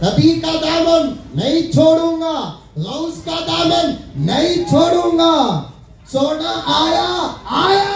نبی کا دامن نہیں چھوڑوں گا, غوث کا دامن نہیں چھوڑوں گا. سونا آیا آیا,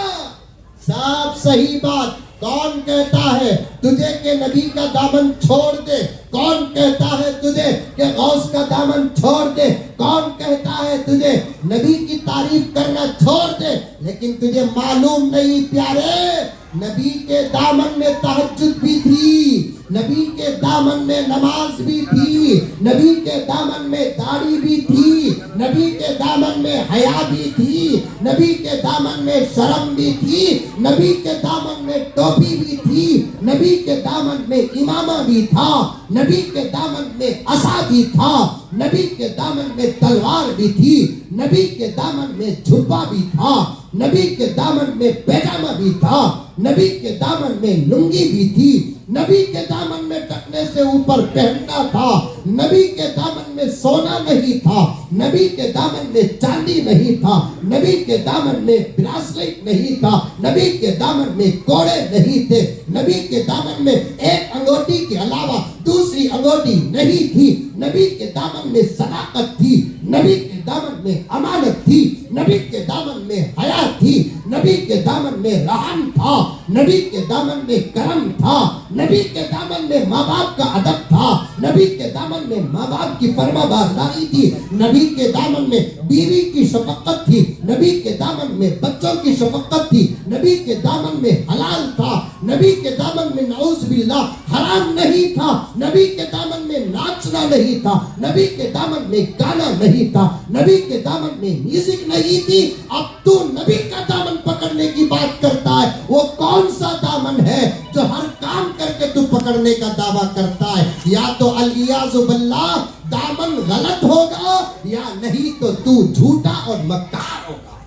صاف صحیح بات. کون کہتا ہے تجھے کہ نبی کا دامن چھوڑ دے؟ کون کہتا ہے تجھے کہ غوث کا دامن چھوڑ دے؟ کون کہتا ہے تجھے نبی کی تعریف کرنا چھوڑ دے؟ لیکن تجھے معلوم نہیں پیارے, نبی کے دامن میں تہجد بھی تھی, نبی کے دامن میں نماز بھی تھی, نبی کے دامن میں داڑھی بھی تھی, نبی کے دامن میں حیا بھی تھی, نبی کے دامن میں شرم بھی تھی, نبی کے دامن میں ٹوپی بھی تھی, نبی کے دامن میں امامہ بھی تھا, نبی کے دامن میں عصا بھی تھا, نبی کے دامن میں تلوار بھی تھی, نبی کے دامن میں جھبا بھی تھا, نبی کے دامن میں پیجامہ بھی تھا, نبی کے دامن میں لنگی بھی تھی, نبی کے دامن میں ٹکنے سے اوپر پہننا تھا, نبی کے دامن میں سونا نہیں تھا, نبی کے دامن میں چاندی نہیں تھا, نبی کے دامن میں براسلیٹ نہیں تھا, نبی کے دامن میں کوڑے نہیں تھے, نبی کے دامن میں ایک انگوٹی کے علاوہ دوسری انگوٹی نہیں تھی, نبی کے دامن میں صداقت تھی, نبی کے دامن میں امانت تھی, نبی کے دامن میں حیا تھی, نبی کے دامن میں رحم تھا, نبی کے دامن میں کرم تھا, نبی کے دامن میں ماں باپ کا ادب تھا, نبی کے دامن میں ماں باپ کی فرما برداری تھی, نبی کے دامن میں بیوی کی شفقت تھی, نبی کے دامن میں بچوں کی شفقت تھی, نبی کے دامن میں حلال تھا, نبی کے دامن میں نعوذ باللہ حرام نہیں تھا, نبی کے دامن میں ناچنا نہیں تھا, نبی کے دامن میں گانا نہیں تھا, نبی کے دامن میں میوزک نہیں تھی. اب تو نبی کا دامن پکڑنے کی بات کرتا ہے, وہ کون سا دامن ہے جو ہر کام کر کے تو پکڑنے کا دعویٰ کرتا ہے؟ یا تو الیاذ باللہ دامن غلط ہوگا, یا نہیں تو تو جھوٹا اور مکار ہوگا.